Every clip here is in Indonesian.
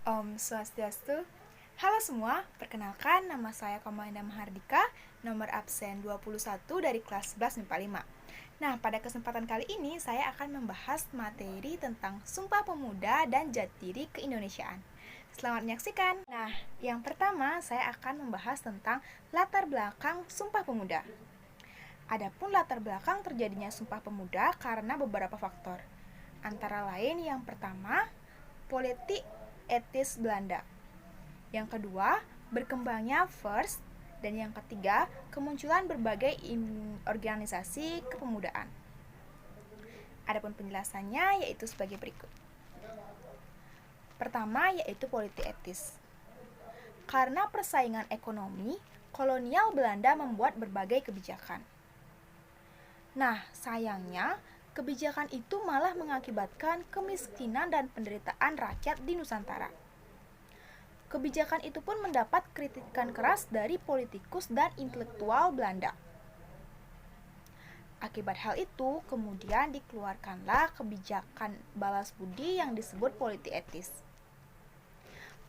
Om Swastiastu. Halo semua, perkenalkan nama saya Komalinda Mahardika, nomor absen 21 dari kelas 11 MIPA 5. Nah, pada kesempatan kali ini saya akan membahas materi tentang Sumpah Pemuda dan Jati Diri Keindonesiaan. Selamat menyaksikan. Nah, yang pertama saya akan membahas tentang latar belakang Sumpah Pemuda. Adapun latar belakang terjadinya Sumpah Pemuda karena beberapa faktor. Antara lain yang pertama, politik etis Belanda. Yang kedua, berkembangnya FIRST. Dan yang ketiga, kemunculan berbagai organisasi kepemudaan. Adapun penjelasannya yaitu sebagai berikut. Pertama, yaitu politik etis. Karena persaingan ekonomi, kolonial Belanda membuat berbagai kebijakan. Nah, sayangnya, kebijakan itu malah mengakibatkan kemiskinan dan penderitaan rakyat di Nusantara. Kebijakan itu pun mendapat kritikan keras dari politikus dan intelektual Belanda. Akibat hal itu, kemudian dikeluarkanlah kebijakan balas budi yang disebut politik etis.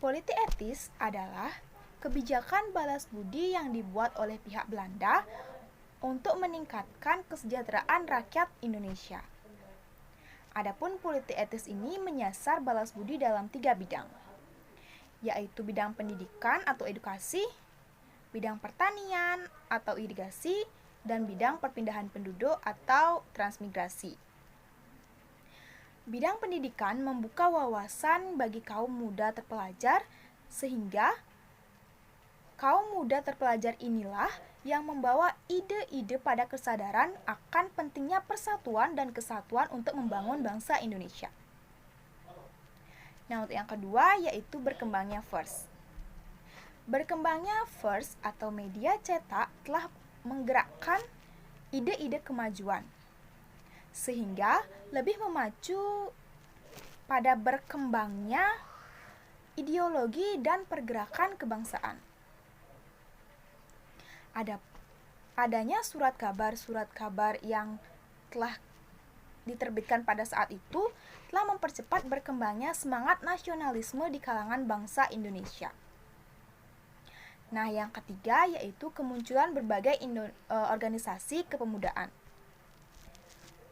Politik etis adalah kebijakan balas budi yang dibuat oleh pihak Belanda untuk meningkatkan kesejahteraan rakyat Indonesia. Adapun politik etis ini menyasar balas budi dalam 3 bidang, yaitu bidang pendidikan atau edukasi, bidang pertanian atau irigasi, dan bidang perpindahan penduduk atau transmigrasi. Bidang pendidikan membuka wawasan bagi kaum muda terpelajar, sehingga kaum muda terpelajar inilah yang membawa ide-ide pada kesadaran akan pentingnya persatuan dan kesatuan untuk membangun bangsa Indonesia. Nah, untuk yang kedua yaitu berkembangnya FIRST. Berkembangnya FIRST atau media cetak telah menggerakkan ide-ide kemajuan, sehingga lebih memacu pada berkembangnya ideologi dan pergerakan kebangsaan. Adanya surat kabar yang telah diterbitkan pada saat itu telah mempercepat berkembangnya semangat nasionalisme di kalangan bangsa Indonesia. Nah, yang ketiga yaitu kemunculan berbagai organisasi kepemudaan.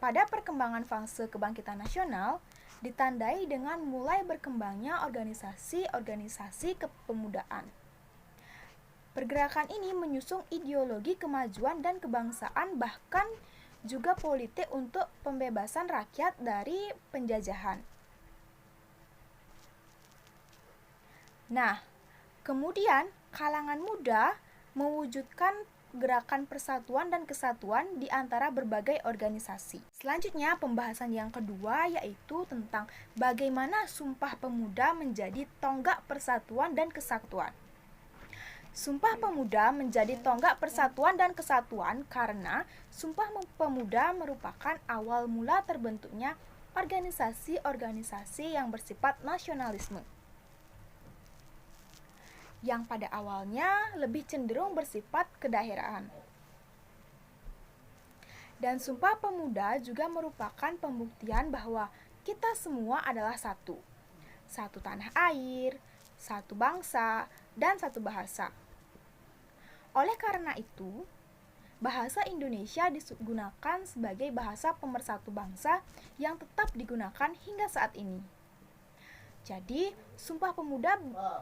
Pada perkembangan fase kebangkitan nasional, ditandai dengan mulai berkembangnya organisasi-organisasi kepemudaan. Pergerakan ini menyusung ideologi kemajuan dan kebangsaan, bahkan juga politik untuk pembebasan rakyat dari penjajahan. Nah, kemudian kalangan muda mewujudkan gerakan persatuan dan kesatuan di antara berbagai organisasi. Selanjutnya, pembahasan yang kedua yaitu tentang bagaimana Sumpah Pemuda menjadi tonggak persatuan dan kesatuan. Sumpah Pemuda menjadi tonggak persatuan dan kesatuan karena Sumpah Pemuda merupakan awal mula terbentuknya organisasi-organisasi yang bersifat nasionalisme, yang pada awalnya lebih cenderung bersifat kedaerahan. Dan Sumpah Pemuda juga merupakan pembuktian bahwa kita semua adalah satu tanah air, satu bangsa, dan satu bahasa. Oleh karena itu, bahasa Indonesia digunakan sebagai bahasa pemersatu bangsa yang tetap digunakan hingga saat ini. Jadi, Sumpah Pemuda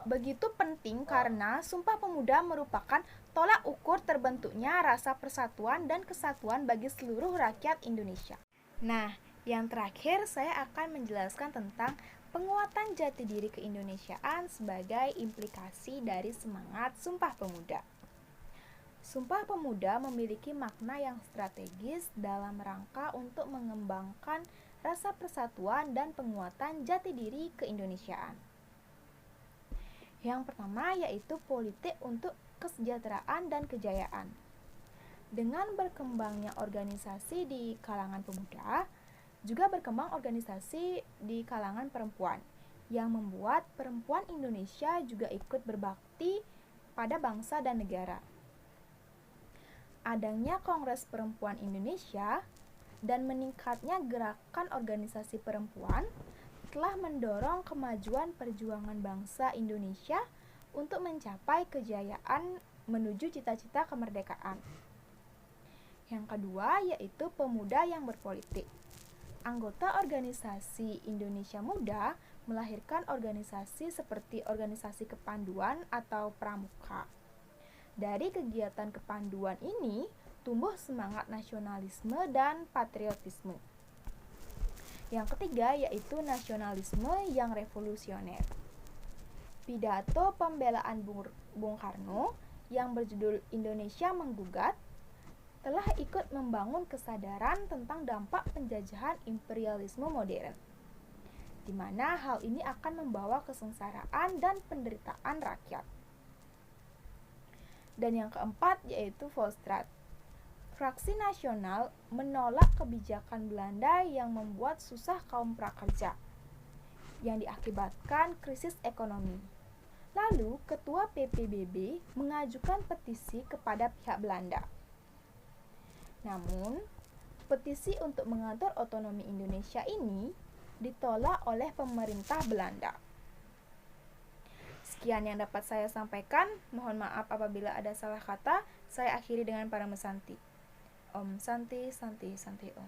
begitu penting karena Sumpah Pemuda merupakan tolak ukur terbentuknya rasa persatuan dan kesatuan bagi seluruh rakyat Indonesia. Nah, yang terakhir saya akan menjelaskan tentang penguatan jati diri keindonesiaan sebagai implikasi dari semangat Sumpah Pemuda. Sumpah Pemuda memiliki makna yang strategis dalam rangka untuk mengembangkan rasa persatuan dan penguatan jati diri keindonesiaan. Yang pertama yaitu politik untuk kesejahteraan dan kejayaan. Dengan berkembangnya organisasi di kalangan pemuda, juga berkembang organisasi di kalangan perempuan, yang membuat perempuan Indonesia juga ikut berbakti pada bangsa dan negara. Adanya Kongres Perempuan Indonesia dan meningkatnya gerakan organisasi perempuan telah mendorong kemajuan perjuangan bangsa Indonesia untuk mencapai kejayaan menuju cita-cita kemerdekaan. Yang kedua yaitu pemuda yang berpolitik. Anggota organisasi Indonesia Muda melahirkan organisasi seperti organisasi kepanduan atau pramuka. Dari kegiatan kepanduan ini tumbuh semangat nasionalisme dan patriotisme. Yang ketiga yaitu nasionalisme yang revolusioner. Pidato pembelaan Bung Karno yang berjudul Indonesia Menggugat telah ikut membangun kesadaran tentang dampak penjajahan imperialisme modern, di mana hal ini akan membawa kesengsaraan dan penderitaan rakyat. Dan yang keempat yaitu Volksstraat. Fraksi Nasional menolak kebijakan Belanda yang membuat susah kaum prakerja, yang diakibatkan krisis ekonomi. Lalu, Ketua PPBB mengajukan petisi kepada pihak Belanda. Namun, petisi untuk mengatur otonomi Indonesia ini ditolak oleh pemerintah Belanda. Sekian yang dapat saya sampaikan. Mohon maaf apabila ada salah kata. Saya akhiri dengan para mesanti. Om Santi, Santi, Santi Om.